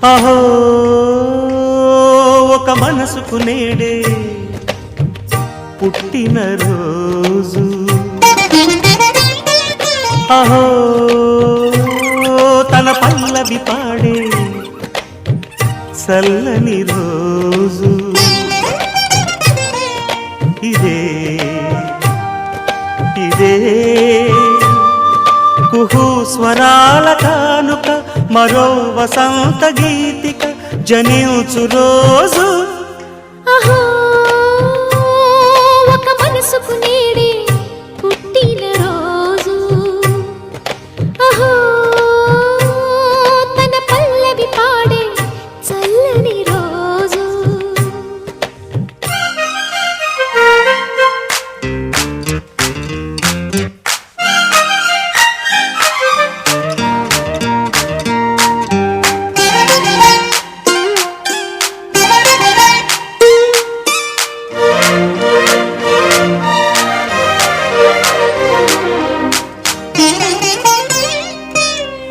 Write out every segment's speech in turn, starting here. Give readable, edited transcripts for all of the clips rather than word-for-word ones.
అహో ఒక మనసుకు నేడే పుట్టిన రోజు అహో తన పల్లవి పాడే చల్లని రోజు ఇదే ఇదే కుహు స్వరాల కానుక మరో వసంత గీతిక జనించు రోజు అహో ఒక మనసుకు నేడే పుట్టిన రోజు అహో తన పల్లవి పాడే చల్లని రోజు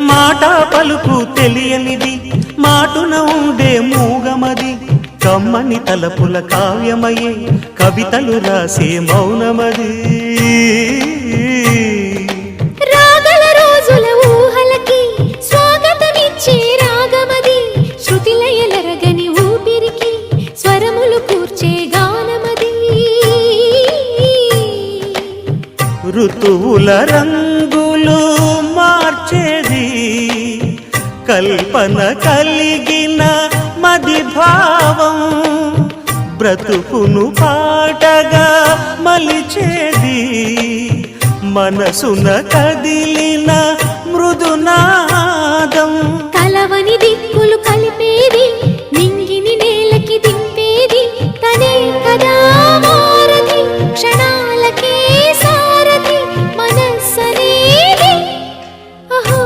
మాట పలుకు తెలియనిది మాటున ఉండే మూగమది కమ్మని తలపుల కావ్యమయే కవితలు రాసే మౌనమది రాగల రోజుల ఊహలకి స్వాగతమిచ్చే రాగమది శృతిలయలరగని ఊపిరికి స్వరములు కూర్చే గానమది ఋతువుల రంగులు మార్చేది కల్పన కలిగిన మది భావం బ్రతుకును పాటగా మలిచేది మనసున కదిలిన మృదునాదం కలవని దిక్కులు కలిపేది నింగిని నేలకి దింపేది తనే కదా మారది క్షణాలకే సారథి మనస్సనేది అహో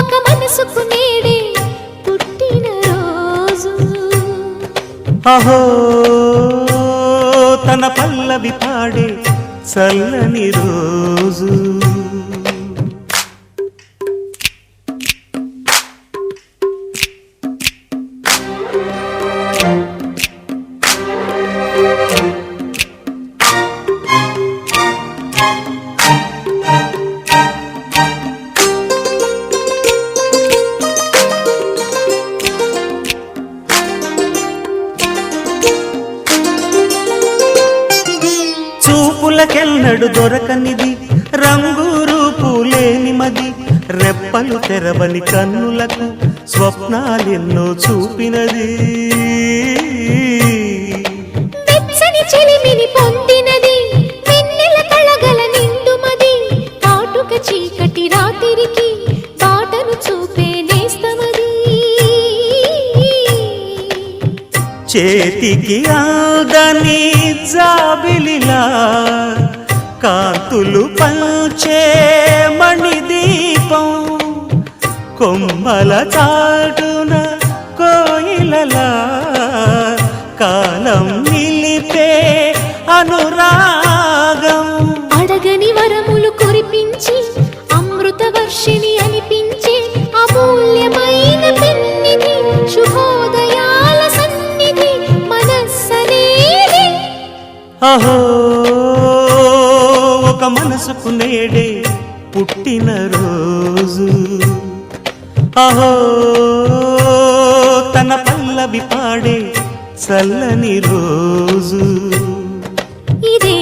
ఒక మనసుకు నేడే పుట్టిన రోజు అహో తన పల్లవి పాడే చల్లని రోజు చూపులకెన్నడు దొరకనిది రంగు రూపు లేని మది రెప్పలు తెరవని కన్నులకు స్వప్నాలెన్నో చూపినది వెచ్చని చెలిమిని పొందినది వెన్నెల కళగల నిండుమది కాటుక చీకటి రాత్రికి బాటను చూపే నేస్తమది చేతికి ఆదని జాబిలిలా కాంతులు పంచే మణిదీపం కొమ్మల చాటున కోయిలలా కాలం నిలిపే అనురాగం అడగని వరములు కురిపించి అమృత వర్షిణి అనిపించే అమూల్యమైన పెన్నిధి శుభోదయాల సన్నిధి మనస్సనేది అహో ఒక మనసుకు నేడే పుట్టిన రోజు అహో తన పల్లవి పాడే చల్లని రోజు ఇదే